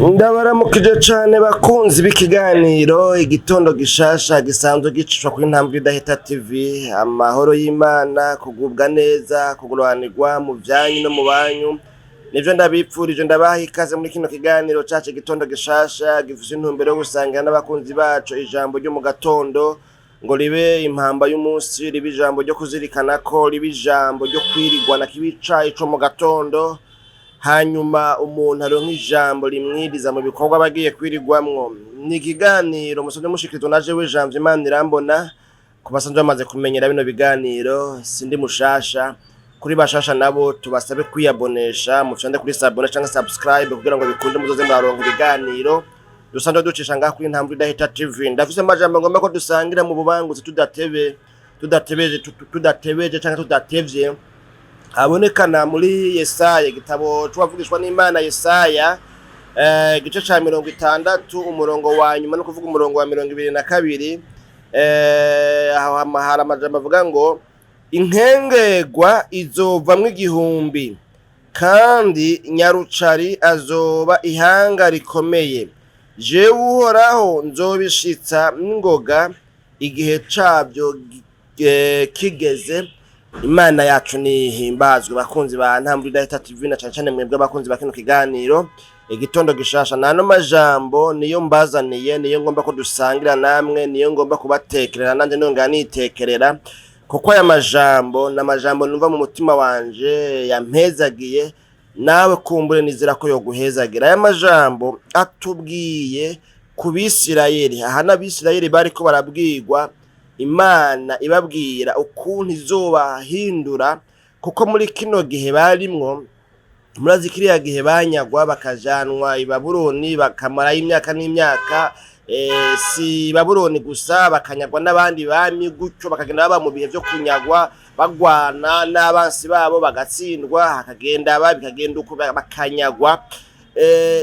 Ndabaramukije cane bakunzi b'ikiganiro igitondo gishasha gisanzwe gicishwa kuri Intambwe Idahita TV. Amahoro y'Imana, kugubwa neza, kuguranirwa mu vyanyu no mu banyu, nivyo ndabipfurije. Ndabaha ikaze muri kino kiganiro cacu igitondo gishasha gifise intumbero yo gusangira n'abakunzi bacu ijambo ryo mu gatondo, ngo ribe impamba y'umunsi, ribe ijambo ryo kuzirikanako, ribe ijambo ryo kwirigwana kibicaye co mu gatondo, hanyuma umuntu aronka ijambo rimwiriza mu bikorwa bagiye kwirigwamwo. Ni ikiganiro musanzwe mushikirizwa na jewe Janvier Imana irambona. Ku basanzwe bamaze kumenyera bino biganiro, sindi mushasha. Kuri bashasha nabo tubasabe kwiyabonesha, mufyande kuri sabone canke subscribe kugira ngo bikunde muzoze muraronka ibiganiro dusanzwe ducisha ngaha kuri Intambwe Idahita TV. Ndafise amajambo ngomba ko dusangira mu bubanguzi tudatebeje canke tudatevye. Habonekana muri Yesaya, igitabo c'uwavugishwa n'Imana Yesaya, igice ca 60 umurongo wa nyuma no kuvuga umurongo wa 22. Hari amajambo avuga ngo inkengegwa izovamwo igihumbi kandi nyarucari azoba ihanga rikomeye. Jewe Uhoraho nzobishitsa n'ingoga igihe cabyo kigeze. Imana yacu nihimbazwe bakunzi ba Intambwe Idahita TV, na cane mwebwe abakunzi ba kino kiganiro igitondo gishasha. Nano majambo niyo mbazaniye, niyo ngomba ko dusangira namwe, niyo ngomba kubatekerera nanje nonga nitekerera, kuko aya majambo n'amajambo numva mu mutima wanje yampezagiye, nawe kumbure nizira ko yo guhezagira. Aya majambo atubwiye ku Bisirayeli, aha n'Abisirayeli bariko barabwirwa, Imana ibabwira ukuntu izobahindura, kuko muri kino gihe barimwo, murazi kiriya gihe banyagwa bakajanwa i Babuloni, bakamara imyaka n'imyaka, si Babuloni gusa, bakanyagwa n'abandi bami, gutyo bakagenda baba mu bihe vyo kunyagwa, bagwana n'abansi babo bagatsindwa, hakagenda bikagenda uko bakanyagwa.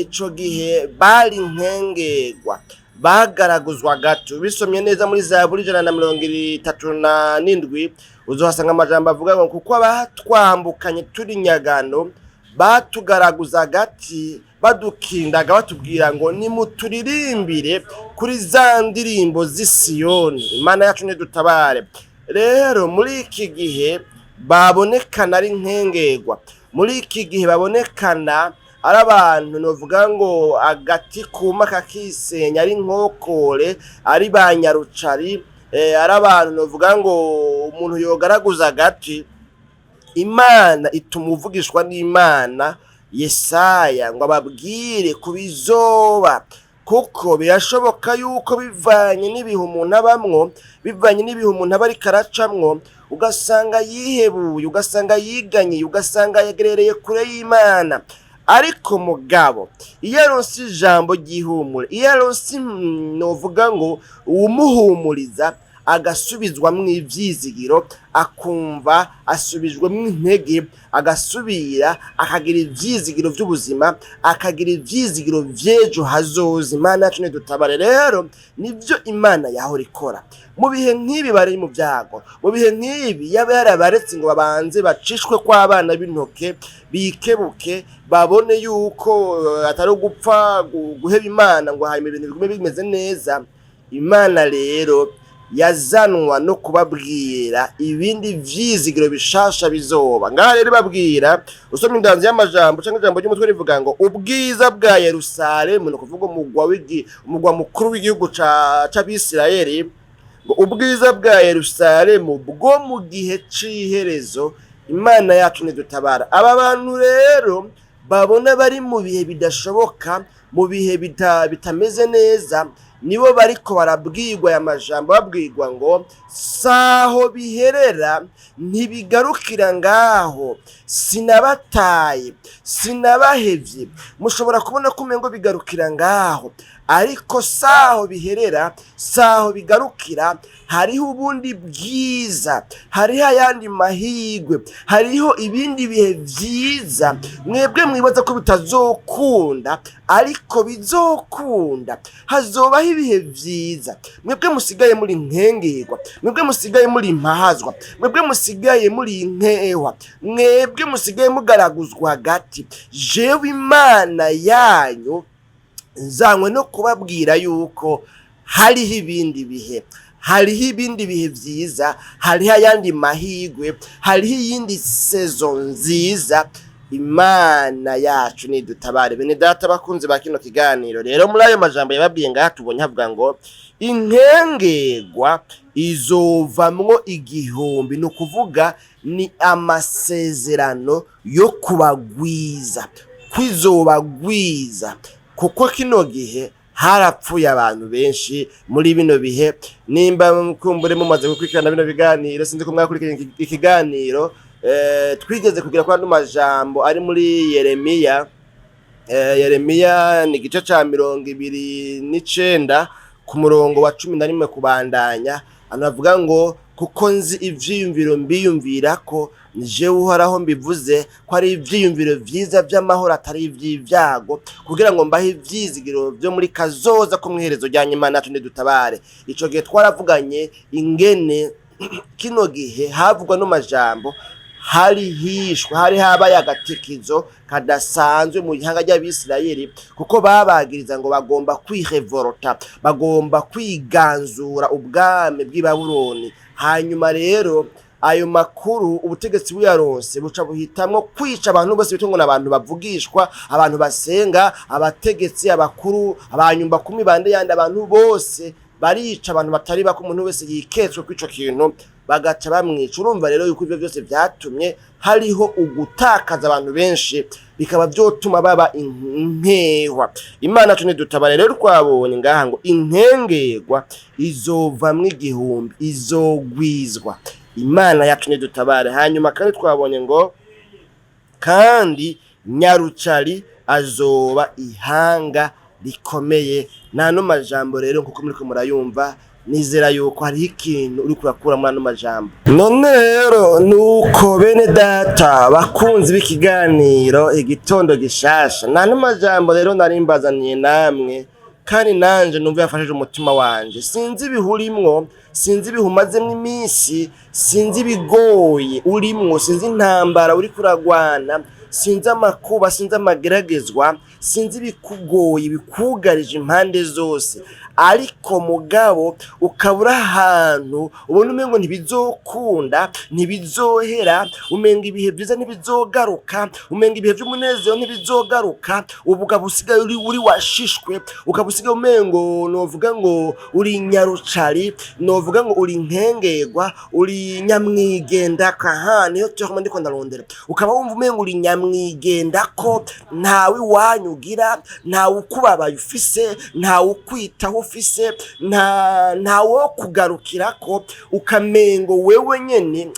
Ico gihe bari nkengegwa, bagaraguzwa gato. Bisomye neza muri Zaburi 137 uzohasanga amajambo avuga ngo kuko abatwambukanye turi nyagano batugaraguza gati, badukindaga batubwira ngo nimuturirimbire kuri za ndirimbo z'i Siyoni, Imana yacu nidutabare. Rero muri iki gihe babonekana ari nkengegwa, muri iki gihe babonekana ari abantu novuga ngo agati kuma kakisenya, ari nkokore, ari banyarucari, ari abantu novuga ngo umuntu yogaraguza agati. Imana ituma uvugishwa n'Imana Yesaya ngo ababwire kubizoba, kuko birashoboka yuko bivanye n'ibihe umuntu abamwo, bivanye n'ibihe umuntu aba ariko aracamwo, ugasanga yihebuye, ugasanga yiganyiye, ugasanga yagerereye kure y'Imana. Ariko mugabo iyo aronse ijambo ry'ihumure, iyo aronse novuga ngo uwumuhumuriza, agasubizwa mw'ivyizigiro, akumva asubijwe mw'intege, agasubira akagira ivyizigiro vy'ubuzima, akagira ivyizigiro vy'ejo hazoza. Imana yacu nidutabare. Rero nivyo Imana yahora ikora mu bihe nk'ibi bari mu vyago, mu bihe nk'ibi yaba yarabaretse ngo babanze bacishwe kw'abana b'intoke, bikebuke, babone yuko atari gupfa guheba Imana ngo hanyuma ibintu bigume bimeze neza. Imana rero yazanwa no kubabwira ibindi vyizigiro bishasha bizoba. Ngaha rero babwira, usoma indanzi y'amajambo canke ijambo ry'umutwe rivuga ngo ubwiza bwa Yerusalemu, no kuvuga umugwa mukuru w'igihugu c'Abisirayeli, ngo ubwiza bwa Yerusalemu bwo mu gihe c'iherezo. Imana yacu nidutabara. Aba bantu rero babona bari mu bihe bidashoboka, mu bihe bitameze neza, nibo bariko barabwirwa aya majambo, babwirwa ngo saho biherera, ntibigarukira ngaho, sinabataye, sinabahevye. Mushobora kubona ko umengo bigarukira ngaho, ariko saho biherera, saho bigarukira, hariho ubundi bwiza, hariho ayandi mahigwe, hariho ibindi bihe vyiza. Mwebwe mwibaza ko bitazokunda, ariko bizokunda. Hazobaho ibihe vyiza. Mwebwe musigaye muri nkengegwa, mwebwe musigaye muri impahazwa, mwebwe musigaye muri inkewa, mwebwe musigaye mugaraguzwa hagati, jewe Imana yanyu nzanywe no kubabwira yuko hariho ibindi bihe vyiza, hariho ayandi mahigwe, hariho iyindi sezo nziza. Imana yacu nidutabare. Bene data bakunze ba kino kiganiro, rero muri ayo majambo yababwiye ngaha tubonye havuga ngo inkengegwa izovamwo igihumbi, no kuvuga ni amasezerano yo kubagwiza, kwizobagwiza, kuko kino gihe harapfuye abantu benshi muri bino bihe. Nimba mukumbure mumaze gukurikirana bino biganiro, sinzi ko mwakurikirana ikiganiro, twigeze kugira kwa majambo ari muri Yeremiya. Yeremiya ni igice ca 29 ku murongo wa 11 kubandanya, anavuga ngo kuko nzi ivyiyumviro mbiyumvira ko nije uhoraho mbivuze ko ari ivyiyumviro vyiza vy'amahoro atari ivy'ivyago, kugira ngo mbahe ivyizigiro vyo muri kazoza ko mwiherezo rya Imana yacu nidutabare. Ico gihe twaravuganye ingene kino gihe havugwa no majambo hari habaye agatekizo kadasanzwe mu ihanga ry'Abisirayeli, kuko babagiriza ngo bagomba kwirevolta, bagomba kwiganzura ubwami bw'i Babuloni. Hanyuma rero ayo makuru ubutegetsi buyaronse buca buhitamwo kwica abantu bose bitungo n'abantu bavugishwa, abantu basenga, abategetsi, abakuru, abanyumba kumi bande yandi, abantu bose barica abantu batari bako, umuntu wese yiketswe kw'ico kintu bagaca bamwica. Urumva rero yuko ivyo byose byatumye hariho ugutakaza abantu benshi, bikaba byotuma baba inkehwa. Imana yacu nidutabare. Rero twabonye ngaha ngo inkengegwa izovamwo igihumbi, izogwizwa. Imana yacu nidutabare. Hanyuma kandi twabonye ngo kandi nyarucari azoba ihanga rikomeye. Nano majambo rero nkuko muri ko murayumva, nizera yuko hari ikintu uri kurakura muri ano majambo. None rero nuko bene data bakunzi b'ikiganiro igitondo gishasha, nano majambo rero narimbazaniye namwe, kandi nanje numva yafashije umutima wanje. Sinzi ibihurimwo, sinzi bihumazemwe iminsi, sinzi bigoye urimwo, sinzi intambara uri kuragwana, sinzi amakuba, sinzi amageragezwa, sinzi bikugoye bikugarije impande zose, ariko mugabo ukabura ahantu ubona umengo ntibizokunda, ntibizohera, umenga ibihe byiza ntibizogaruka, umenga ibihe by'umunezero ntibizogaruka, ubuga busigaye uri washishwe, ukabusigaye umengo novuga ngo uri nyarucari, novuga ngo uri nkengegwa, uri nyamwigenda kahani yo cyo ndiko ndarondera, ukaba wumva umengo uri nyamwigenda ko ntawe wanyugira, ntawe ukubabaye ufise, ntawe ukwitaho ufise, ntawo kugarukirako, ukamengo wewe nyene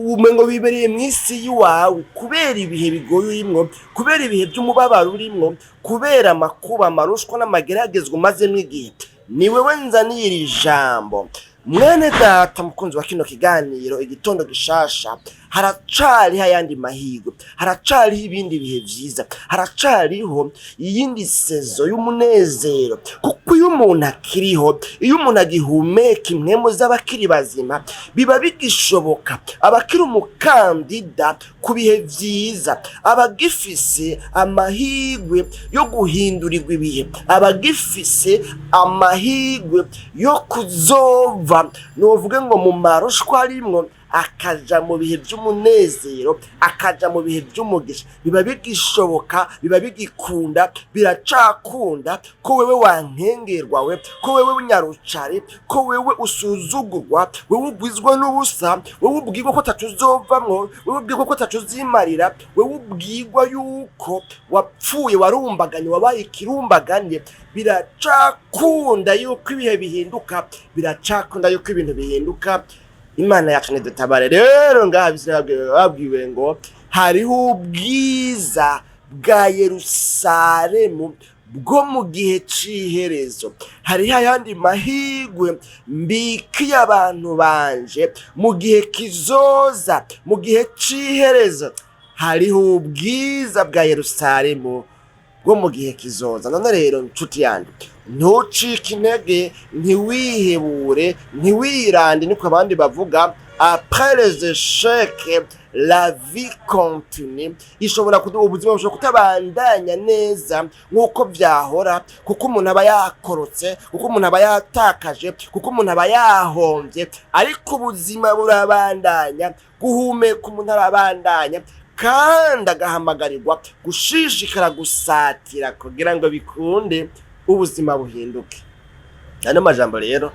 umengo bibereye mwisi yiwawe, kubera ibihe bigoye urimwo, kubera ibihe by'umubabaro urimwo, kubera amakuba, amarushwa n'amageragezwa umazemwo igihe. Ni wewe nzaniye iri jambo mwene data mukunzi wa kino kiganiro igitondo gishasha. Haracariho ayandi mahirwe, haracariho ibindi bihe vyiza, haracariho iyindi sezo y'umunezero, kuko iyo umuntu akiriho, iyo umuntu agihumeka impwemu z'abakiri bazima, biba bigishoboka abakiri umukandida ku bihe vyiza, abagifise amahirwe yo guhindurirwa ibihe, abagifise amahirwe yo kuzova novuge ngo mu marushwa arimwo akaja mu bihe by'umunezero, akaja mu bihe by'umugisha. Biba bigishoboka, biba bigikunda, biracakunda ko wewe wankengerwa, ko wewe nyarucari, ko wewe usuzugurwa, wewe ubwizwa n'ubusa, wewe ubwirwa ko tatuzovamwo, wewe ubwirwa ko tatuzimarira, wewe ubwirwa yuko wapfuye, warumbaganye, wabaye ikirumbaganye. Biracakunda yuko ibihe bihinduka, biracakunda yuko ibintu bihinduka. Imana yacu nidutabare. Rero ngaha babwiwe ngo hariho ubwiza bwa Yerusalemu bwo mu gihe c'iherezo, hariho ayandi mahirwe mbikiye abantu banje mu gihe kizoza, mu gihe c'iherezo. Hariho ubwiza bwa Yerusalemu bwo mu gihe kizoza. None rero nshuti yanje, ntucike intege, ntiwihebure, ntiwirande, niko abandi bavuga, après les échecs la vie continue ishobora ubuzima bushobora kutabandanya neza nk'uko vyahora, kuko umuntu aba yakorotse, kuko umuntu aba yatakaje, kuko umuntu aba yahomvye, ariko ubuzima burabandanya, guhumeka umuntu arabandanya, kandi agahamagarirwa gushishikara gusatira kugira ngo bikunde ubuzima buhinduke. Ano majambo rero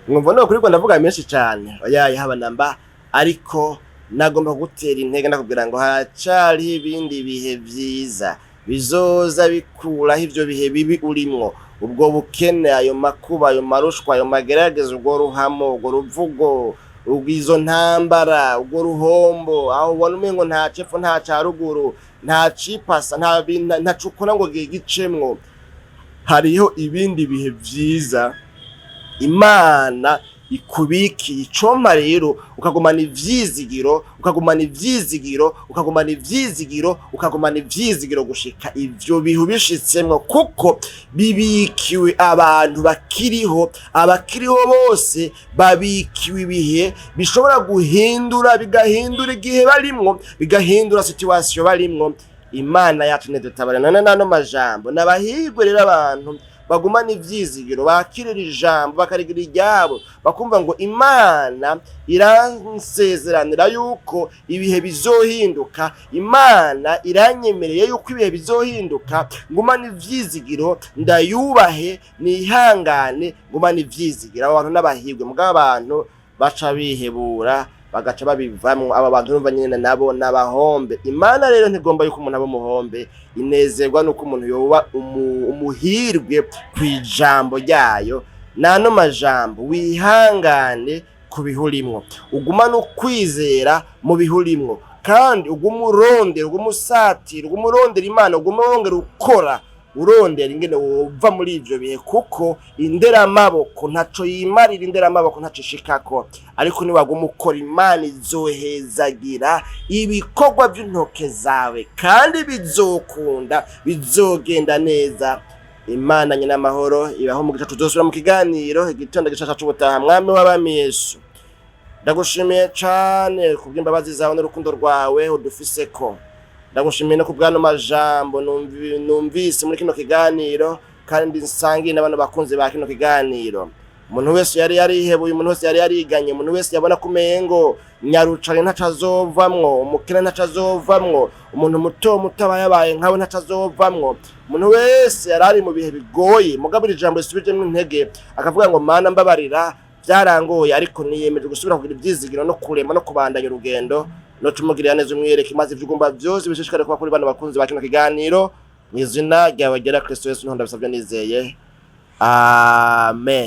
mwumva no kuriko ndavuga menshi cyane oyaye haba namba, ariko nagomba gutera intege nakubwira ngo haracari ibindi bihe vyiza bizoza bikuraho ivyo bihe bibi urimwo, ubwo bukene, ayo makuba, ayo marushwa, ayo magerageza, ubwo ruhamo, ubwo ruvugo, ubwizo ntambara, ubwo ruhombo, aho ubona umengo nta cepfo nta ca ruguru, nta cipasa, nta cukura ngo gicemwo. Hariho ibindi bihe vyiza Imana ikubikiye, icoma rero ukagumana ivyizigiro, ukagumana ivyizigiro, ukagumana ivyizigiro, ukagumana ivyizigiro gushika ivyo bihu bishitsemwo, kuko bibikiwe abantu bakiriho. Abakiriho bose babikiwe ibihe bishobora guhindura, bigahindura igihe barimwo, bigahindura situation barimwo. Imana yacu nedutabarana nano majambo n'abahirwe rero abantu bagumana ivyizigiro, bakirira ijambo, bakarigira iryabo, bakumva ngo Imana iransezeranira yuko ibihe bizohinduka, Imana iranyemereye yuko ibihe bizohinduka, ngumana ivyizigiro, ndayubahe, nihangane, ngumana ivyizigiro. Abo bantu n'abahirwe, mugabo abantu baca bihebura bagaca babivamwo, aba bantu numva nyene nabo nabahombe. Imana rero ntigomba yuko umuntu aba umuhombe, inezerwa nuko umuntu yoba umuhirwe kwijambo ryayo. Nano majambo wihangane kubihurimwo, ugumana ukwizera mu bihurimwo, kandi ugumurondera, ugumusatira, ugumurondera Imana, ugumurondera ukora, urondera ingene wova muri ivyo bihe, kuko indera amaboko ntaco yimarira, indera amaboko ntaco ishikako, ariko niwaguma ukora Imana izohezagira ibikorwa by'intoke zawe, kandi bizokunda, bizogenda neza. Imana nyina amahoro ibaho mu gice tuzosura mu kiganiro igitondo gishasha c'ubutaha. Mwami w'abami Yesu, ndagushimiye cane kubw'imbabazi zawe n'urukundo rwawe udufiseko. Ndagushimiye no kubwano majambo numvise muri kino kiganiro, kandi nsangiye n'abantu bakunze ba kino kiganiro. Umuntu wese yari yarihebuye, umuntu wese yari yariganye, umuntu wese yabona kumengo nyarucane ntacazovamwo, umukene ntacazovamwo, umuntu muto mutabayabaye nkawe ntacazovamwo, umuntu wese yarari mu bihe bigoye, mugabira ijambo risubijemwe intege, akavuga ngo Mana mbabarira, byarangoye, ariko niyemeje gusubira kugira ivyizigiro no kurema no kubandanya urugendo, no tumugirira neza umwireke, maze ivyugumba vyose bishishikare kuba kuri bana bakunzi ba kino kiganiro. Mw'izina ryawe ryera Kristo Yesu ndabisabye nizeye, amen.